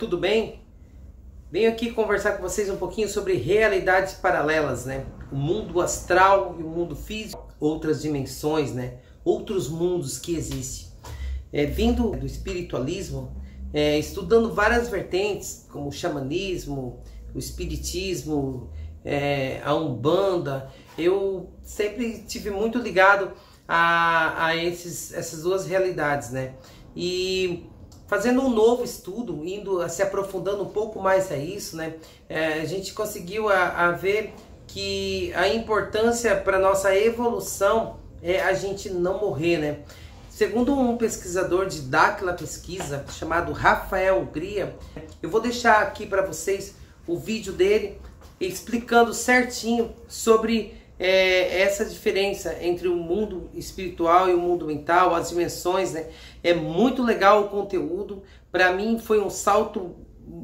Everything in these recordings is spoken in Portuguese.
tudo bem? Venho aqui conversar com vocês um pouquinho sobre realidades paralelas, né? O mundo astral e o mundo físico, outras dimensões, né? Outros mundos que existem. Vindo do espiritualismo, estudando várias vertentes, como o xamanismo, o espiritismo, a Umbanda, eu sempre tive muito ligado a essas duas realidades, né? E fazendo um novo estudo, se aprofundando um pouco mais a isso, né? A gente conseguiu ver que a importância para nossa evolução é a gente não morrer, né? Segundo um pesquisador de Daquila Pesquisa, chamado Rafael Gria, eu vou deixar aqui para vocês o vídeo dele explicando certinho sobre essa diferença entre o mundo espiritual e o mundo mental, as dimensões, né? É muito legal o conteúdo. Para mim foi um salto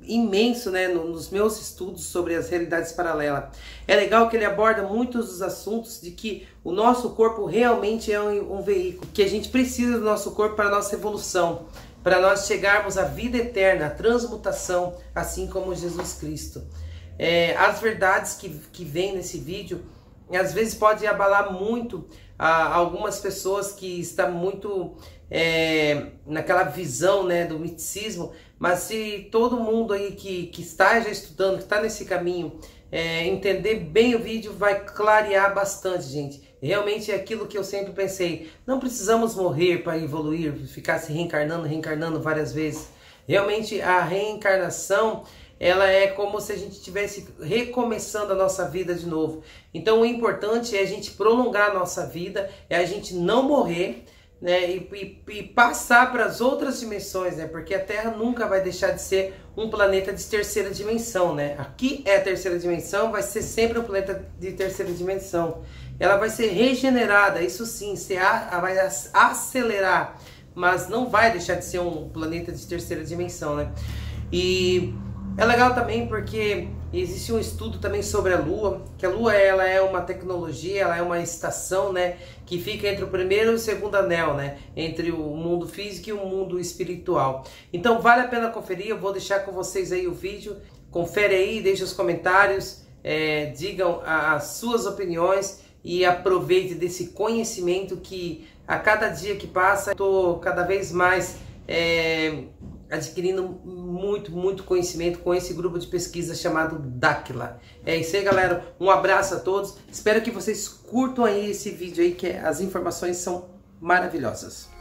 imenso, né, nos meus estudos sobre as realidades paralelas. É legal que ele aborda muitos dos assuntos de que o nosso corpo realmente é um veículo, que a gente precisa do nosso corpo para a nossa evolução, para nós chegarmos à vida eterna, à transmutação, assim como Jesus Cristo. As verdades que vêm nesse vídeo às vezes pode abalar muito algumas pessoas que estão muito naquela visão, né, do misticismo, mas se todo mundo aí que está já estudando, que está nesse caminho, entender bem o vídeo, vai clarear bastante, gente. Realmente é aquilo que eu sempre pensei, não precisamos morrer para evoluir, ficar se reencarnando várias vezes. Realmente a reencarnação, ela é como se a gente estivesse recomeçando a nossa vida de novo. Então o importante é a gente prolongar a nossa vida, é a gente não morrer, né, e passar para as outras dimensões, né, porque a Terra nunca vai deixar de ser um planeta de terceira dimensão, né? Aqui é a terceira dimensão, vai ser sempre um planeta de terceira dimensão. Ela vai ser regenerada, isso sim, vai acelerar, mas não vai deixar de ser um planeta de terceira dimensão, né? E é legal também porque existe um estudo também sobre a Lua, que a Lua ela é uma tecnologia, ela é uma estação, né, que fica entre o primeiro e o segundo anel, né, entre o mundo físico e o mundo espiritual. Então vale a pena conferir, eu vou deixar com vocês aí o vídeo, confere aí, deixe os comentários, digam as suas opiniões e aproveite desse conhecimento que a cada dia que passa eu estou cada vez mais adquirindo muito conhecimento com esse grupo de pesquisa chamado Daquila. É isso aí, galera. Um abraço a todos. Espero que vocês curtam aí esse vídeo aí, que as informações são maravilhosas.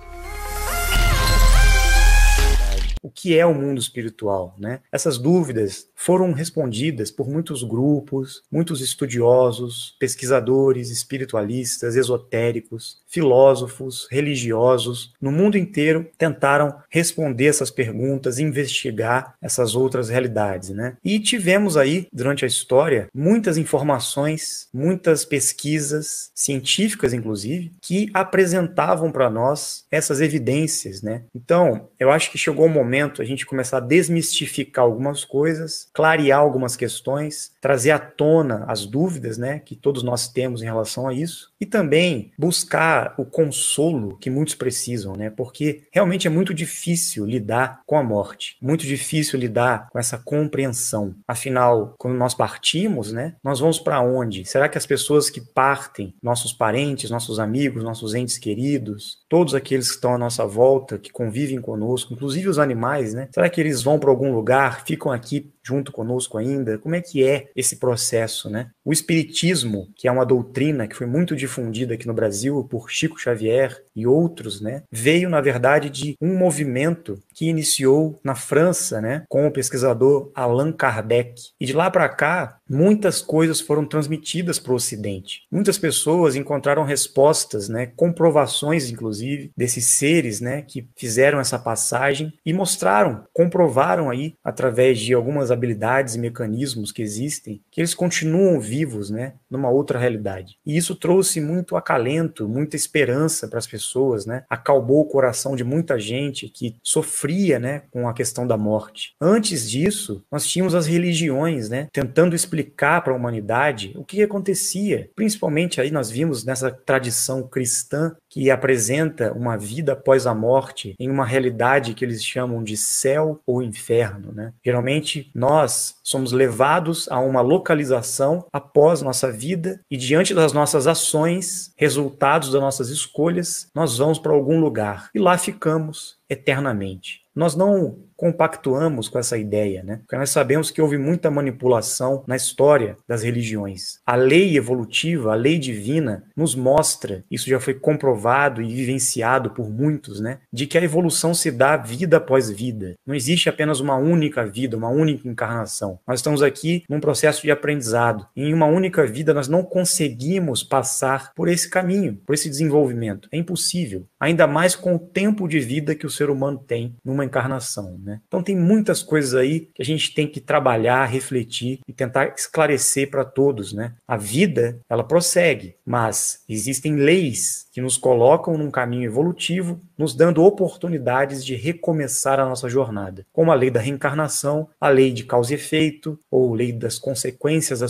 O que é o mundo espiritual, né? Essas dúvidas foram respondidas por muitos grupos, muitos estudiosos, pesquisadores, espiritualistas, esotéricos, filósofos, religiosos, no mundo inteiro tentaram responder essas perguntas, investigar essas outras realidades, né? E tivemos aí, durante a história, muitas informações, muitas pesquisas científicas, inclusive, que apresentavam para nós essas evidências, né? Então, eu acho que chegou o momento a gente começar a desmistificar algumas coisas, clarear algumas questões, trazer à tona as dúvidas, né, que todos nós temos em relação a isso, e também buscar o consolo que muitos precisam, né, porque realmente é muito difícil lidar com a morte, muito difícil lidar com essa compreensão. Afinal, quando nós partimos, né, nós vamos para onde? Será que as pessoas que partem, nossos parentes, nossos amigos, nossos entes queridos, todos aqueles que estão à nossa volta, que convivem conosco, inclusive os animais, né? Será que eles vão para algum lugar, ficam aqui junto conosco ainda? Como é que é esse processo, né? O espiritismo, que é uma doutrina que foi muito difundida aqui no Brasil por Chico Xavier e outros, né, veio, na verdade, de um movimento que iniciou na França, né, com o pesquisador Allan Kardec. E de lá para cá, muitas coisas foram transmitidas para o Ocidente. Muitas pessoas encontraram respostas, né, comprovações, inclusive, desses seres, né, que fizeram essa passagem e mostraram, comprovaram aí, através de algumas habilidades e mecanismos que existem, que eles continuam vivos, né, numa outra realidade. E isso trouxe muito acalento, muita esperança para as pessoas, né, acalmou o coração de muita gente que sofria, né, com a questão da morte. Antes disso, nós tínhamos as religiões, né, tentando explicar para a humanidade o que acontecia. Principalmente aí nós vimos nessa tradição cristã que apresenta uma vida após a morte em uma realidade que eles chamam de céu ou inferno, né? Geralmente nós somos levados a uma localização após nossa vida e diante das nossas ações, resultados das nossas escolhas, nós vamos para algum lugar e lá ficamos eternamente. Nós não compactuamos com essa ideia, né? Porque nós sabemos que houve muita manipulação na história das religiões. A lei evolutiva, a lei divina, nos mostra, isso já foi comprovado e vivenciado por muitos, né? De que a evolução se dá vida após vida. Não existe apenas uma única vida, uma única encarnação. Nós estamos aqui num processo de aprendizado. Em uma única vida nós não conseguimos passar por esse caminho, por esse desenvolvimento. É impossível. Ainda mais com o tempo de vida que o ser humano tem numa encarnação, né? Então tem muitas coisas aí que a gente tem que trabalhar, refletir e tentar esclarecer para todos, né? A vida, ela prossegue, mas existem leis que nos colocam num caminho evolutivo, nos dando oportunidades de recomeçar a nossa jornada, como a lei da reencarnação, a lei de causa e efeito, ou lei das consequências,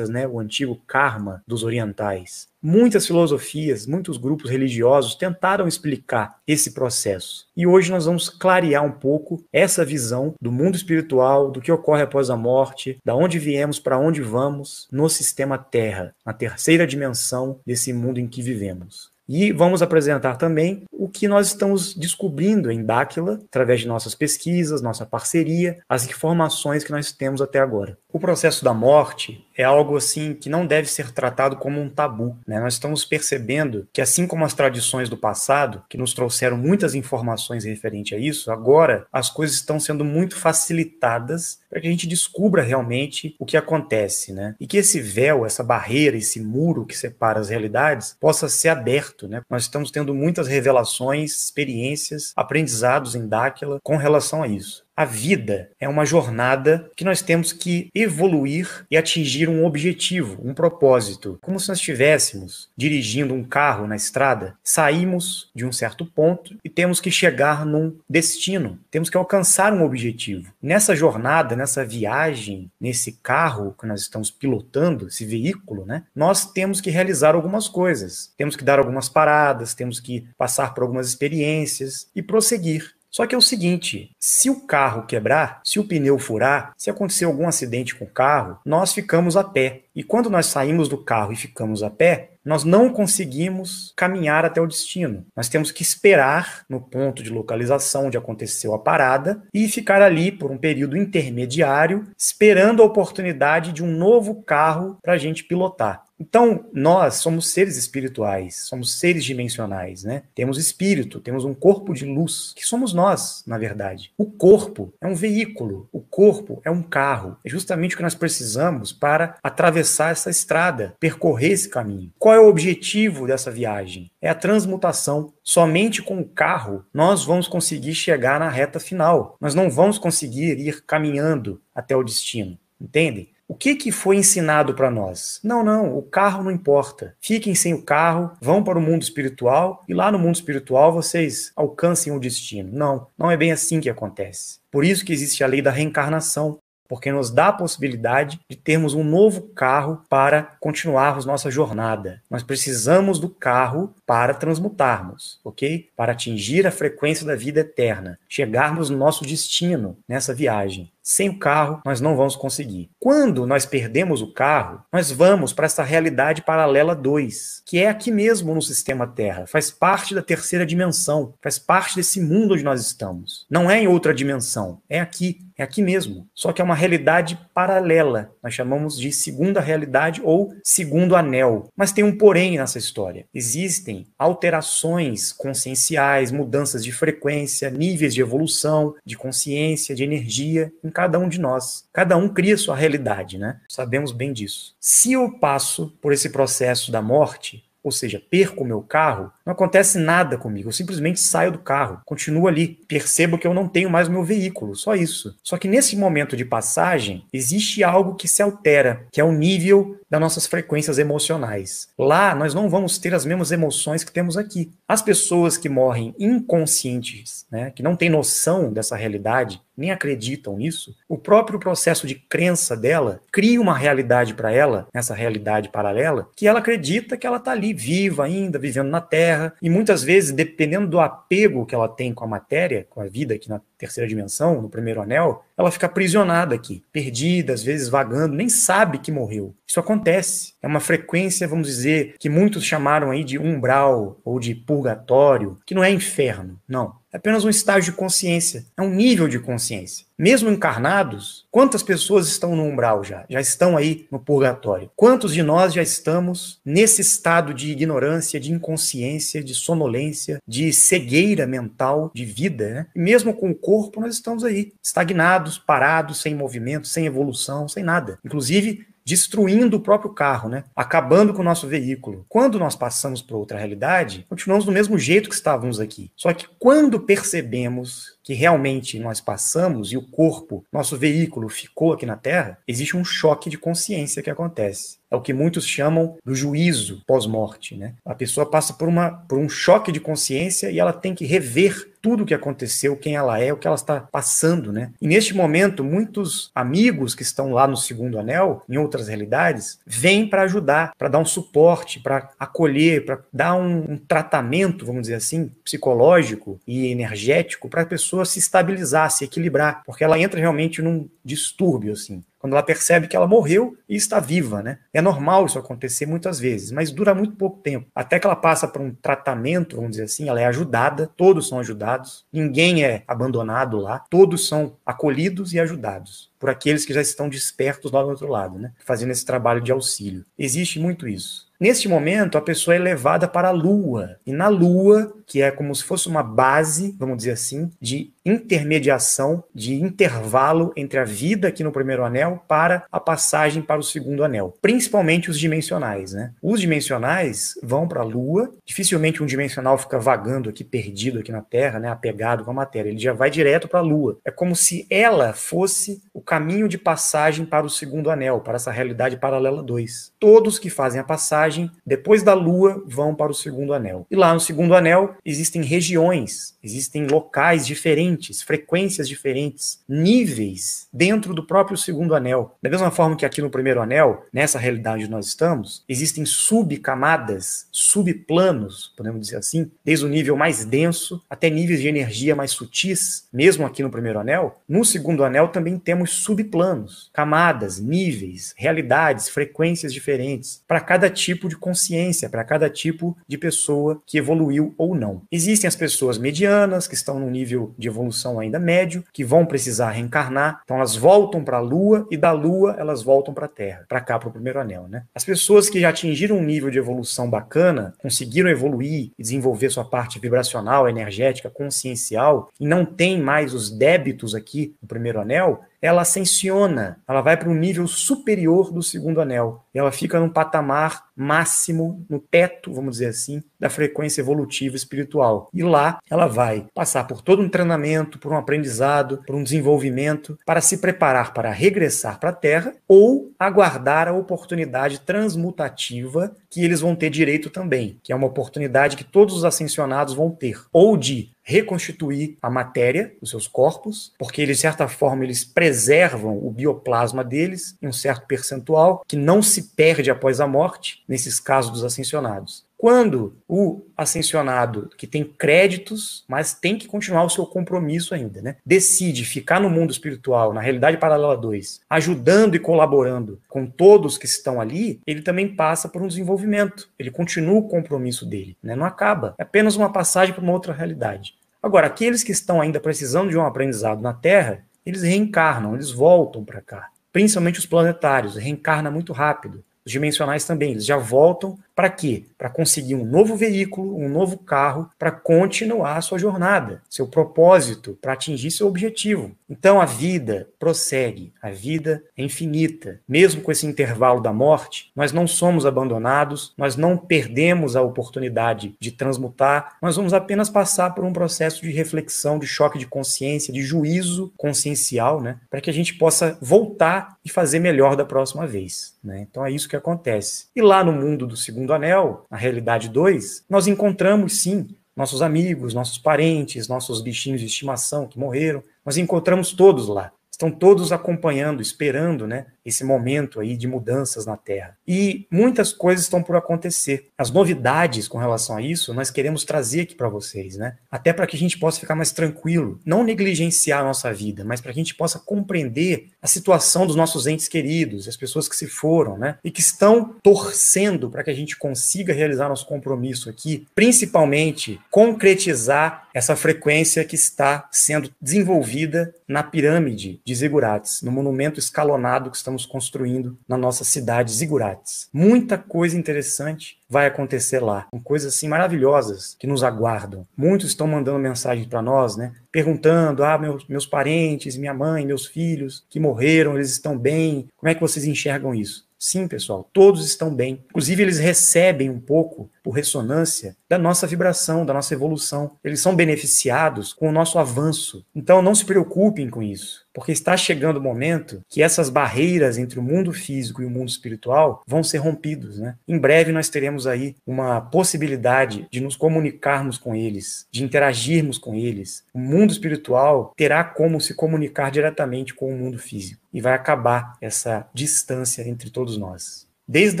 né? O antigo karma dos orientais. Muitas filosofias, muitos grupos religiosos tentaram explicar esse processo. E hoje nós vamos clarear um pouco essa visão do mundo espiritual, do que ocorre após a morte, da onde viemos, para onde vamos, no sistema Terra, na terceira dimensão desse mundo em que vivemos. E vamos apresentar também o que nós estamos descobrindo em Dáquila, através de nossas pesquisas, nossa parceria, as informações que nós temos até agora. O processo da morte é algo assim que não deve ser tratado como um tabu, né? Nós estamos percebendo que, assim como as tradições do passado, que nos trouxeram muitas informações referente a isso, agora as coisas estão sendo muito facilitadas para que a gente descubra realmente o que acontece, né? E que esse véu, essa barreira, esse muro que separa as realidades possa ser aberto, né? Nós estamos tendo muitas revelações, experiências, aprendizados em Dáquila com relação a isso. A vida é uma jornada que nós temos que evoluir e atingir um objetivo, um propósito. Como se nós estivéssemos dirigindo um carro na estrada, saímos de um certo ponto e temos que chegar num destino. Temos que alcançar um objetivo. Nessa jornada, nessa viagem, nesse carro que nós estamos pilotando, esse veículo, né, nós temos que realizar algumas coisas. Temos que dar algumas paradas, temos que passar por algumas experiências e prosseguir. Só que é o seguinte, se o carro quebrar, se o pneu furar, se acontecer algum acidente com o carro, nós ficamos a pé. E quando nós saímos do carro e ficamos a pé, nós não conseguimos caminhar até o destino. Nós temos que esperar no ponto de localização onde aconteceu a parada e ficar ali por um período intermediário, esperando a oportunidade de um novo carro para a gente pilotar. Então, nós somos seres espirituais, somos seres dimensionais, né? Temos espírito, temos um corpo de luz, que somos nós, na verdade. O corpo é um veículo, o corpo é um carro. É justamente o que nós precisamos para atravessar essa estrada, percorrer esse caminho. Qual é o objetivo dessa viagem? É a transmutação. Somente com o carro nós vamos conseguir chegar na reta final. Nós não vamos conseguir ir caminhando até o destino, entendem? O que foi ensinado para nós? Não, o carro não importa. Fiquem sem o carro, vão para o mundo espiritual e lá no mundo espiritual vocês alcancem o destino. Não é bem assim que acontece. Por isso que existe a lei da reencarnação, porque nos dá a possibilidade de termos um novo carro para continuarmos nossa jornada. Nós precisamos do carro para transmutarmos, ok? Para atingir a frequência da vida eterna, chegarmos no nosso destino nessa viagem. Sem o carro, nós não vamos conseguir. Quando nós perdemos o carro, nós vamos para essa realidade paralela 2, que é aqui mesmo no sistema Terra. Faz parte da terceira dimensão, faz parte desse mundo onde nós estamos. Não é em outra dimensão, é aqui mesmo. Só que é uma realidade paralela. Nós chamamos de segunda realidade ou segundo anel. Mas tem um porém nessa história. Existem alterações conscienciais, mudanças de frequência, níveis de evolução, de consciência, de energia em cada um de nós. Cada um cria sua realidade, né? Sabemos bem disso. Se eu passo por esse processo da morte, ou seja, perco o meu carro, não acontece nada comigo, eu simplesmente saio do carro, continuo ali, percebo que eu não tenho mais o meu veículo, só isso. Só que nesse momento de passagem, existe algo que se altera, que é o nível das nossas frequências emocionais. Lá, nós não vamos ter as mesmas emoções que temos aqui. As pessoas que morrem inconscientes, né, que não têm noção dessa realidade, nem acreditam nisso, o próprio processo de crença dela cria uma realidade para ela, essa realidade paralela, que ela acredita que ela está ali, viva ainda, vivendo na Terra, e muitas vezes, dependendo do apego que ela tem com a matéria, com a vida aqui na terceira dimensão, no primeiro anel, ela fica aprisionada aqui, perdida, às vezes vagando, nem sabe que morreu. Isso acontece. É uma frequência, vamos dizer, que muitos chamaram aí de umbral ou de purgatório, que não é inferno, não. É apenas um estágio de consciência, é um nível de consciência. Mesmo encarnados, quantas pessoas estão no umbral já? Já estão aí no purgatório? Quantos de nós já estamos nesse estado de ignorância, de inconsciência, de sonolência, de cegueira mental, de vida, né? E mesmo com o corpo, nós estamos aí, estagnados, parados, sem movimento, sem evolução, sem nada. Inclusive, destruindo o próprio carro, né? Acabando com o nosso veículo. Quando nós passamos para outra realidade, continuamos do mesmo jeito que estávamos aqui. Só que quando percebemos que realmente nós passamos e o corpo, nosso veículo, ficou aqui na Terra, existe um choque de consciência que acontece. É o que muitos chamam do juízo pós-morte, né? A pessoa passa por um choque de consciência e ela tem que rever tudo o que aconteceu, quem ela é, o que ela está passando, né? E neste momento, muitos amigos que estão lá no segundo anel, em outras realidades, vêm para ajudar, para dar um suporte, para acolher, para dar um tratamento, vamos dizer assim, psicológico e energético para a pessoa se estabilizar, se equilibrar, porque ela entra realmente num distúrbio, assim. Quando ela percebe que ela morreu e está viva, né? É normal isso acontecer muitas vezes, mas dura muito pouco tempo. Até que ela passa por um tratamento, vamos dizer assim, ela é ajudada, todos são ajudados, ninguém é abandonado lá, todos são acolhidos e ajudados por aqueles que já estão despertos lá do outro lado, né? Fazendo esse trabalho de auxílio. Existe muito isso. Neste momento, a pessoa é levada para a Lua. E na Lua, que é como se fosse uma base, vamos dizer assim, de intermediação, de intervalo entre a vida aqui no primeiro anel para a passagem para o segundo anel. Principalmente os dimensionais, né? Os dimensionais vão para a Lua. Dificilmente um dimensional fica vagando aqui, perdido aqui na Terra, né? Apegado com a matéria. Ele já vai direto para a Lua. É como se ela fosse o caminho de passagem para o segundo anel, para essa realidade paralela 2. Todos que fazem a passagem, depois da Lua, vão para o segundo anel. E lá no segundo anel existem regiões, existem locais diferentes, frequências diferentes, níveis dentro do próprio segundo anel. Da mesma forma que aqui no primeiro anel, nessa realidade onde nós estamos, existem subcamadas, subplanos, podemos dizer assim, desde o nível mais denso até níveis de energia mais sutis, mesmo aqui no primeiro anel. No segundo anel também temos subplanos, camadas, níveis, realidades, frequências diferentes, para cada tipo de consciência, para cada tipo de pessoa que evoluiu ou não. Existem as pessoas medianas, que estão num nível de evolução ainda médio, que vão precisar reencarnar, então elas voltam para a Lua e da Lua elas voltam para a Terra, para cá, para o primeiro anel, né? As pessoas que já atingiram um nível de evolução bacana, conseguiram evoluir e desenvolver sua parte vibracional, energética, consciencial, e não tem mais os débitos aqui no primeiro anel, ela ascensiona, ela vai para um nível superior do segundo anel. E ela fica num patamar máximo, no teto, vamos dizer assim, da frequência evolutiva espiritual. E lá ela vai passar por todo um treinamento, por um aprendizado, por um desenvolvimento, para se preparar para regressar para a Terra ou aguardar a oportunidade transmutativa que eles vão ter direito também, que é uma oportunidade que todos os ascensionados vão ter, ou de reconstituir a matéria dos seus corpos, porque eles, de certa forma, eles preservam o bioplasma deles em um certo percentual que não se perde após a morte, nesses casos dos ascensionados. Quando o ascensionado, que tem créditos, mas tem que continuar o seu compromisso ainda, né, decide ficar no mundo espiritual, na realidade paralela 2, ajudando e colaborando com todos que estão ali, ele também passa por um desenvolvimento. Ele continua o compromisso dele, né, não acaba. É apenas uma passagem para uma outra realidade. Agora, aqueles que estão ainda precisando de um aprendizado na Terra, eles reencarnam, eles voltam para cá. Principalmente os planetários, reencarna muito rápido. Os dimensionais também, eles já voltam Para quê? Para conseguir um novo veículo, um novo carro, para continuar a sua jornada, seu propósito, para atingir seu objetivo. Então a vida prossegue, a vida é infinita. Mesmo com esse intervalo da morte, nós não somos abandonados, nós não perdemos a oportunidade de transmutar, nós vamos apenas passar por um processo de reflexão, de choque de consciência, de juízo consciencial, né, para que a gente possa voltar e fazer melhor da próxima vez, né? Então é isso que acontece. E lá no mundo do segundo anel, na realidade 2, nós encontramos sim nossos amigos, nossos parentes, nossos bichinhos de estimação que morreram, nós encontramos todos lá. Estão todos acompanhando, esperando, né, esse momento aí de mudanças na Terra. E muitas coisas estão por acontecer. As novidades com relação a isso, nós queremos trazer aqui para vocês, né? Até para que a gente possa ficar mais tranquilo, não negligenciar a nossa vida, mas para que a gente possa compreender a situação dos nossos entes queridos, as pessoas que se foram, né? E que estão torcendo para que a gente consiga realizar nosso compromisso aqui, principalmente concretizar essa frequência que está sendo desenvolvida na pirâmide de Zigurates, no monumento escalonado que estamos construindo na nossa cidade, Zigurates. Muita coisa interessante vai acontecer lá, com coisas assim maravilhosas que nos aguardam. Muitos estão mandando mensagens para nós, né, perguntando, meus parentes, minha mãe, meus filhos que morreram, eles estão bem? Como é que vocês enxergam isso? Sim, pessoal, todos estão bem. Inclusive, eles recebem um pouco, por ressonância, da nossa vibração, da nossa evolução. Eles são beneficiados com o nosso avanço. Então, não se preocupem com isso, porque está chegando o momento que essas barreiras entre o mundo físico e o mundo espiritual vão ser rompidos, né? Em breve, nós teremos aí uma possibilidade de nos comunicarmos com eles, de interagirmos com eles. O mundo espiritual terá como se comunicar diretamente com o mundo físico e vai acabar essa distância entre todos nós. Desde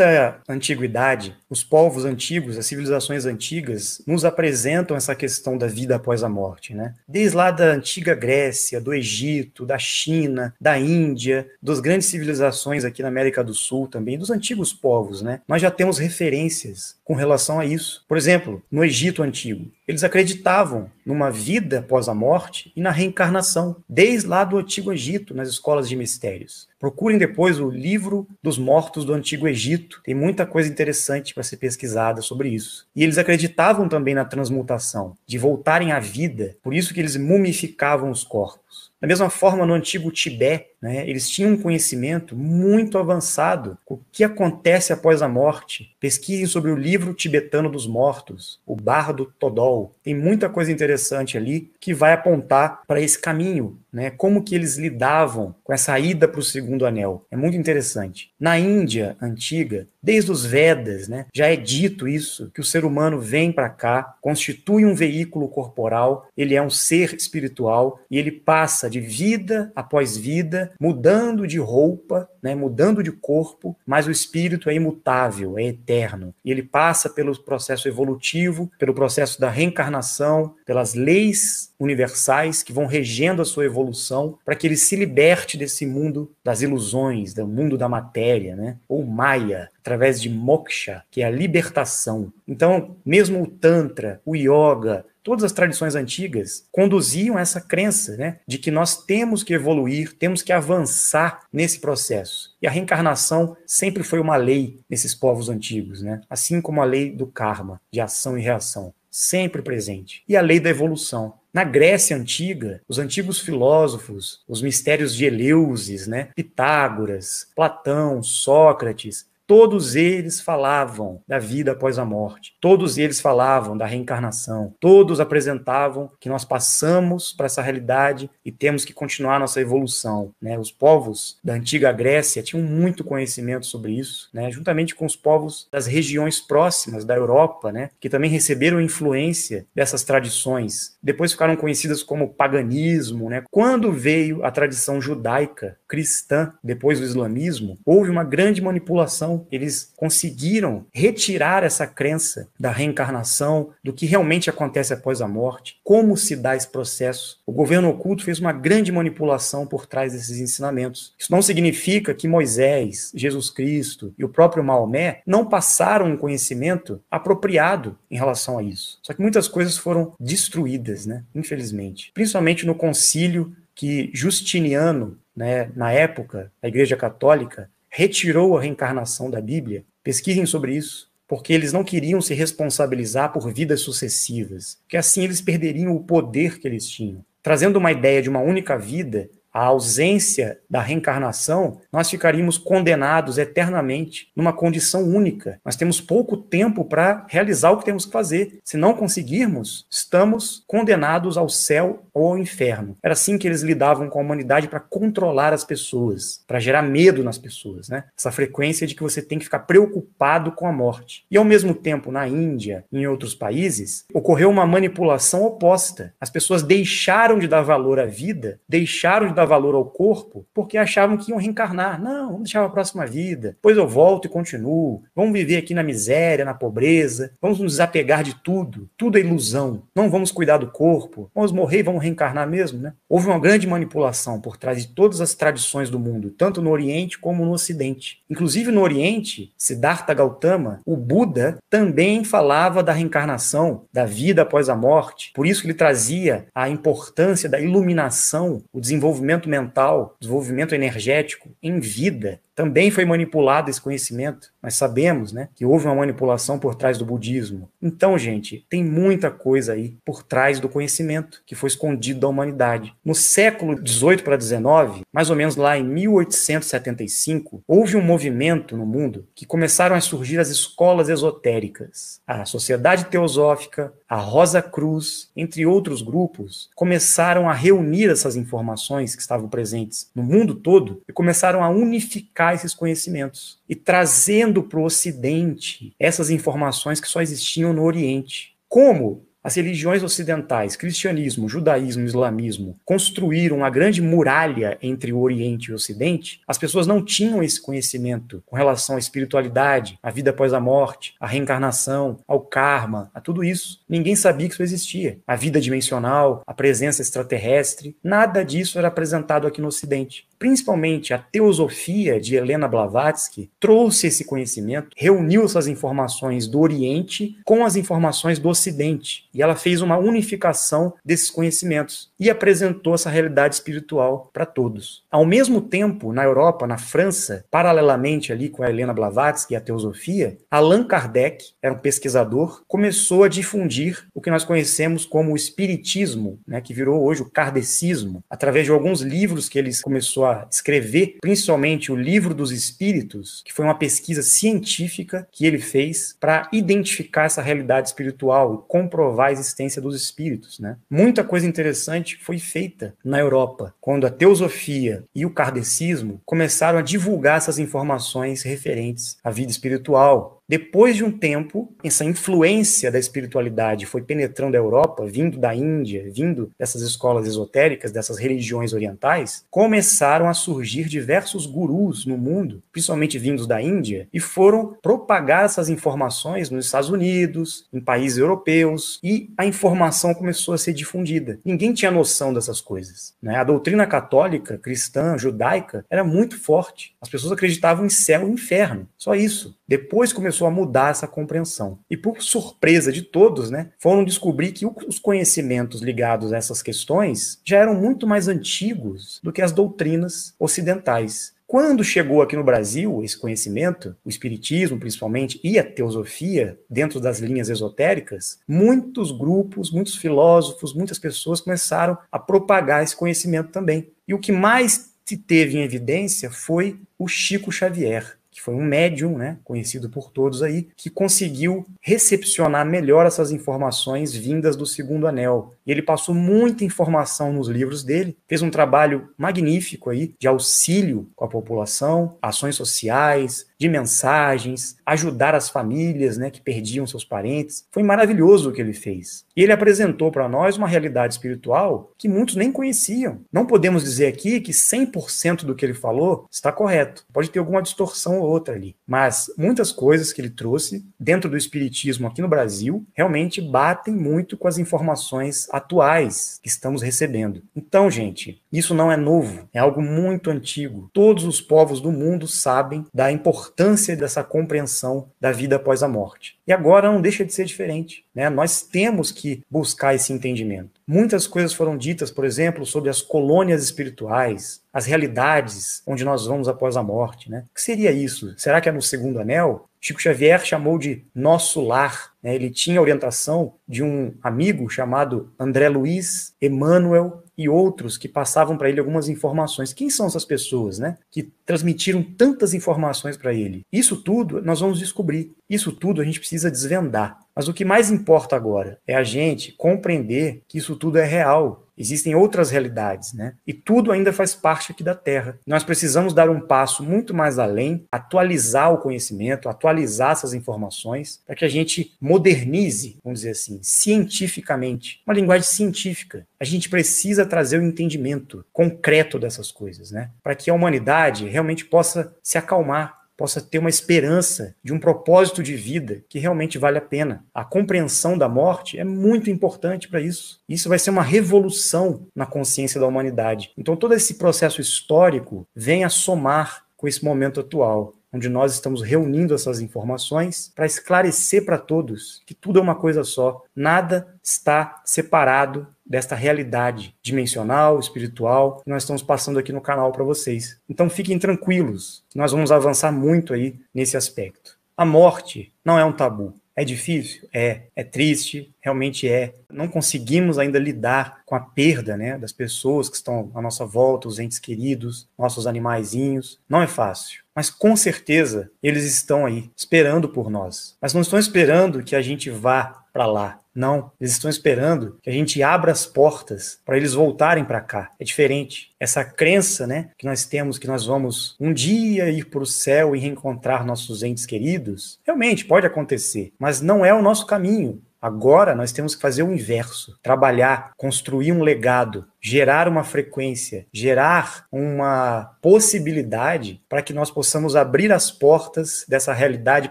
a antiguidade, os povos antigos, as civilizações antigas, nos apresentam essa questão da vida após a morte, né? Desde lá da antiga Grécia, do Egito, da China, da Índia, das grandes civilizações aqui na América do Sul também, dos antigos povos, né? Nós já temos referências com relação a isso. Por exemplo, no Egito Antigo, eles acreditavam numa vida após a morte e na reencarnação, desde lá do Antigo Egito, nas escolas de mistérios. Procurem depois o Livro dos Mortos do Antigo Egito. Tem muita coisa interessante para ser pesquisada sobre isso. E eles acreditavam também na transmutação, de voltarem à vida, por isso que eles mumificavam os corpos. Da mesma forma, no antigo Tibete, né, eles tinham um conhecimento muito avançado com o que acontece após a morte. Pesquisem sobre o livro tibetano dos mortos, o Bardo Todol. Tem muita coisa interessante ali que vai apontar para esse caminho, né, como que eles lidavam com essa ida para o segundo anel. É muito interessante. Na Índia antiga, desde os Vedas, né, já é dito isso, que o ser humano vem para cá, constitui um veículo corporal, ele é um ser espiritual e ele passa de vida após vida, mudando de roupa, né, mudando de corpo, mas o espírito é imutável, é eterno. E ele passa pelo processo evolutivo, pelo processo da reencarnação, pelas leis universais que vão regendo a sua evolução para que ele se liberte desse mundo das ilusões, do mundo da matéria, né, ou Maya, através de moksha, que é a libertação. Então, mesmo o Tantra, o Yoga, todas as tradições antigas conduziam essa crença, né, de que nós temos que evoluir, temos que avançar nesse processo. E a reencarnação sempre foi uma lei nesses povos antigos, né, assim como a lei do karma, de ação e reação, sempre presente. E a lei da evolução. Na Grécia Antiga, os antigos filósofos, os mistérios de Eleusis, né, Pitágoras, Platão, Sócrates, todos eles falavam da vida após a morte, todos eles falavam da reencarnação, todos apresentavam que nós passamos para essa realidade e temos que continuar nossa evolução, né? Os povos da antiga Grécia tinham muito conhecimento sobre isso, né? Juntamente com os povos das regiões próximas da Europa, né? Que também receberam influência dessas tradições. Depois ficaram conhecidas como paganismo, né? Quando veio a tradição judaica, cristã, depois do islamismo, houve uma grande manipulação. Eles conseguiram retirar essa crença da reencarnação, do que realmente acontece após a morte, como se dá esse processo. O governo oculto fez uma grande manipulação por trás desses ensinamentos. Isso não significa que Moisés, Jesus Cristo e o próprio Maomé não passaram um conhecimento apropriado em relação a isso. Só que muitas coisas foram destruídas, né? Infelizmente. Principalmente no concílio que Justiniano, né, na época da Igreja Católica, retirou a reencarnação da Bíblia. Pesquisem sobre isso. porque eles não queriam se responsabilizar por vidas sucessivas, porque assim eles perderiam o poder que eles tinham. Trazendo uma ideia de uma única vida, a ausência da reencarnação, nós ficaríamos condenados eternamente numa condição única. Nós temos pouco tempo para realizar o que temos que fazer. Se não conseguirmos, estamos condenados ao céu ou ao inferno. Era assim que eles lidavam com a humanidade para controlar as pessoas, para gerar medo nas pessoas, né? Essa frequência de que você tem que ficar preocupado com a morte. E ao mesmo tempo, na Índia e em outros países, ocorreu uma manipulação oposta. As pessoas deixaram de dar valor à vida, deixaram de dar valor ao corpo, porque achavam que iam reencarnar. Não, vamos deixar a próxima vida, depois eu volto e continuo. Vamos viver aqui na miséria, na pobreza, vamos nos desapegar de tudo. Tudo é ilusão. Não vamos cuidar do corpo, vamos morrer e vamos reencarnar mesmo, né? Houve uma grande manipulação por trás de todas as tradições do mundo, tanto no Oriente como no Ocidente. Inclusive no Oriente, Siddhartha Gautama, o Buda, também falava da reencarnação, da vida após a morte. Por isso que ele trazia a importância da iluminação, o desenvolvimento mental, desenvolvimento energético em vida. Também foi manipulado esse conhecimento. Nós sabemos, né, que houve uma manipulação por trás do budismo. Então, gente, tem muita coisa aí por trás do conhecimento que foi escondido da humanidade. No século XVIII para XIX, mais ou menos lá em 1875, houve um movimento no mundo que começaram a surgir as escolas esotéricas. A Sociedade Teosófica, a Rosa Cruz, entre outros grupos, começaram a reunir essas informações que estavam presentes no mundo todo e começaram a unificar esses conhecimentos e trazendo para o Ocidente essas informações que só existiam no Oriente. Como as religiões ocidentais, cristianismo, judaísmo, islamismo, construíram uma grande muralha entre o Oriente e o Ocidente, as pessoas não tinham esse conhecimento com relação à espiritualidade, à vida após a morte, à reencarnação, ao karma, a tudo isso. Ninguém sabia que isso existia. A vida dimensional, a presença extraterrestre, nada disso era apresentado aqui no Ocidente. Principalmente a teosofia de Helena Blavatsky trouxe esse conhecimento, reuniu essas informações do Oriente com as informações do Ocidente. E ela fez uma unificação desses conhecimentos e apresentou essa realidade espiritual para todos. Ao mesmo tempo, na Europa, na França, paralelamente ali com a Helena Blavatsky e a teosofia, Allan Kardec, era um pesquisador, começou a difundir o que nós conhecemos como o espiritismo, né, que virou hoje o kardecismo, através de alguns livros que ele começou a escrever, principalmente o Livro dos Espíritos, que foi uma pesquisa científica que ele fez para identificar essa realidade espiritual e comprovar a existência dos espíritos, né? Muita coisa interessante foi feita na Europa, quando a teosofia e o kardecismo começaram a divulgar essas informações referentes à vida espiritual. Depois de um tempo, essa influência da espiritualidade foi penetrando a Europa, vindo da Índia, vindo dessas escolas esotéricas, dessas religiões orientais, começaram a surgir diversos gurus no mundo, principalmente vindos da Índia, e foram propagar essas informações nos Estados Unidos, em países europeus, e a informação começou a ser difundida. Ninguém tinha noção dessas coisas, né? A doutrina católica, cristã, judaica, era muito forte. As pessoas acreditavam em céu e inferno, só isso. Depois começou a mudar essa compreensão. E por surpresa de todos, né, foram descobrir que os conhecimentos ligados a essas questões já eram muito mais antigos do que as doutrinas ocidentais. Quando chegou aqui no Brasil esse conhecimento, o espiritismo principalmente, e a teosofia, dentro das linhas esotéricas, muitos grupos, muitos filósofos, muitas pessoas começaram a propagar esse conhecimento também. E o que mais se teve em evidência foi o Chico Xavier, que foi um médium, né, conhecido por todos aí, que conseguiu recepcionar melhor essas informações vindas do Segundo Anel. E ele passou muita informação nos livros dele, fez um trabalho magnífico aí de auxílio com a população, ações sociais, de mensagens, ajudar as famílias, né, que perdiam seus parentes. Foi maravilhoso o que ele fez. E ele apresentou para nós uma realidade espiritual que muitos nem conheciam. Não podemos dizer aqui que 100% do que ele falou está correto. Pode ter alguma distorção ou outra ali. Mas muitas coisas que ele trouxe dentro do espiritismo aqui no Brasil realmente batem muito com as informações atuais que estamos recebendo. Então, gente, Isso não é novo, é algo muito antigo. Todos os povos do mundo sabem da importância dessa compreensão da vida após a morte. E agora não deixa de ser diferente, né? Nós temos que buscar esse entendimento. Muitas coisas foram ditas, por exemplo, sobre as colônias espirituais, as realidades onde nós vamos após a morte, né? O que seria isso? Será que é no segundo anel? Chico Xavier chamou de nosso lar, né? Ele tinha orientação de um amigo chamado André Luiz, Emmanuel e outros que passavam para ele algumas informações. Quem são essas pessoas, né? Que transmitiram tantas informações para ele? Isso tudo nós vamos descobrir. Isso tudo a gente precisa desvendar. Mas o que mais importa agora é a gente compreender que isso tudo é real. Existem outras realidades, né? E tudo ainda faz parte aqui da Terra. Nós precisamos dar um passo muito mais além, atualizar o conhecimento, atualizar essas informações, para que a gente modernize, vamos dizer assim, cientificamente, uma linguagem científica. A gente precisa trazer o entendimento concreto dessas coisas, né? Para que a humanidade realmente possa se acalmar, possa ter uma esperança de um propósito de vida que realmente vale a pena. A compreensão da morte é muito importante para isso. Isso vai ser uma revolução na consciência da humanidade. Então todo esse processo histórico vem a somar com esse momento atual, onde nós estamos reunindo essas informações para esclarecer para todos que tudo é uma coisa só. Nada está separado desta realidade dimensional, espiritual, que nós estamos passando aqui no canal para vocês. Então fiquem tranquilos, nós vamos avançar muito aí nesse aspecto. A morte não é um tabu. É difícil? É triste, realmente é. Não conseguimos ainda lidar com a perda, né, das pessoas que estão à nossa volta, os entes queridos, nossos animaizinhos. Não é fácil. Mas com certeza eles estão aí, esperando por nós. Mas não estão esperando que a gente vá para lá. Não, eles estão esperando que a gente abra as portas para eles voltarem para cá. É diferente. Essa crença, né, que nós temos que nós vamos um dia ir para o céu e reencontrar nossos entes queridos, realmente pode acontecer, mas não é o nosso caminho. Agora nós temos que fazer o inverso, trabalhar, construir um legado, gerar uma frequência, gerar uma possibilidade para que nós possamos abrir as portas dessa realidade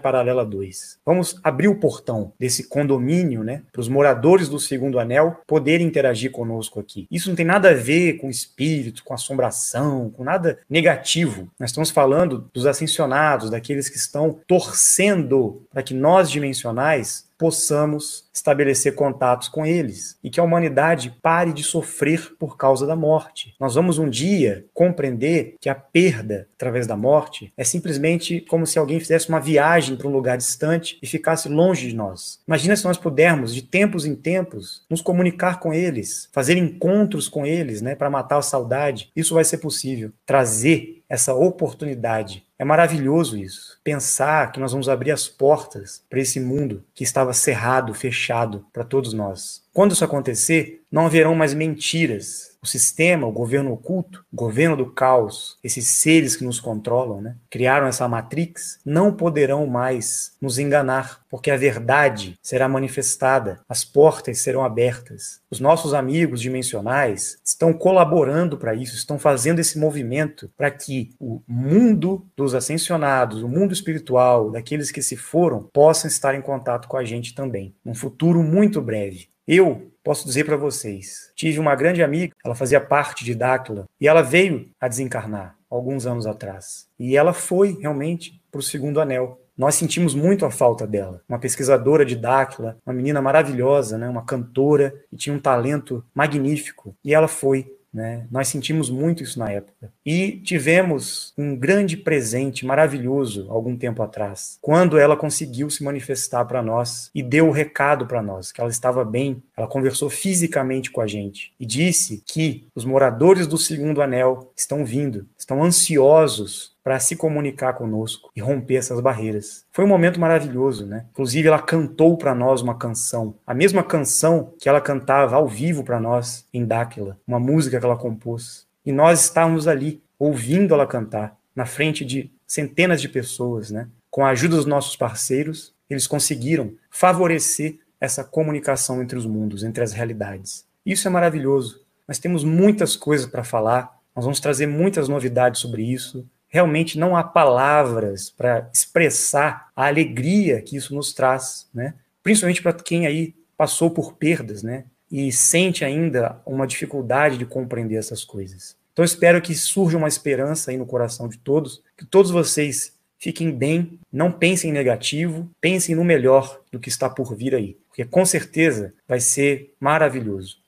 paralela 2. Vamos abrir o portão desse condomínio, né, para os moradores do segundo anel poderem interagir conosco aqui. Isso não tem nada a ver com espírito, com assombração, com nada negativo. Nós estamos falando dos ascensionados, daqueles que estão torcendo para que nós dimensionais possamos estabelecer contatos com eles e que a humanidade pare de sofrer por causa da morte. Nós vamos um dia compreender que a perda através da morte é simplesmente como se alguém fizesse uma viagem para um lugar distante e ficasse longe de nós. Imagina se nós pudermos, de tempos em tempos, nos comunicar com eles, fazer encontros com eles, né, para matar a saudade. Isso vai ser possível. Trazer essa oportunidade. É maravilhoso isso. Pensar que nós vamos abrir as portas para esse mundo que estava cerrado, fechado para todos nós. Quando isso acontecer, não haverão mais mentiras. O sistema, o governo oculto, o governo do caos, esses seres que nos controlam, né, criaram essa matrix, não poderão mais nos enganar, porque a verdade será manifestada, as portas serão abertas. Os nossos amigos dimensionais estão colaborando para isso, estão fazendo esse movimento para que o mundo dos ascensionados, o mundo espiritual, daqueles que se foram, possam estar em contato com a gente também, num futuro muito breve. Eu posso dizer para vocês, tive uma grande amiga, ela fazia parte de Dáquila, e ela veio a desencarnar alguns anos atrás. E ela foi realmente para o segundo anel. Nós sentimos muito a falta dela. Uma pesquisadora de Dáquila, uma menina maravilhosa, né? Uma cantora, que tinha um talento magnífico. E ela foi. Né? Nós sentimos muito isso na época. E tivemos um grande presente maravilhoso algum tempo atrás, quando ela conseguiu se manifestar para nós e deu o recado para nós, que ela estava bem, ela conversou fisicamente com a gente e disse que os moradores do segundo anel estão vindo, estão ansiosos para se comunicar conosco e romper essas barreiras. Foi um momento maravilhoso, né? Inclusive, ela cantou para nós uma canção, a mesma canção que ela cantava ao vivo para nós em Dáquila, uma música que ela compôs. E nós estávamos ali, ouvindo ela cantar, na frente de centenas de pessoas, né? Com a ajuda dos nossos parceiros, eles conseguiram favorecer essa comunicação entre os mundos, entre as realidades. Isso é maravilhoso. Nós temos muitas coisas para falar, nós vamos trazer muitas novidades sobre isso. Realmente não há palavras para expressar a alegria que isso nos traz, né? Principalmente para quem aí passou por perdas, né? e sente ainda uma dificuldade de compreender essas coisas. Então eu espero que surja uma esperança aí no coração de todos, que todos vocês fiquem bem, não pensem em negativo, pensem no melhor do que está por vir aí, porque com certeza vai ser maravilhoso.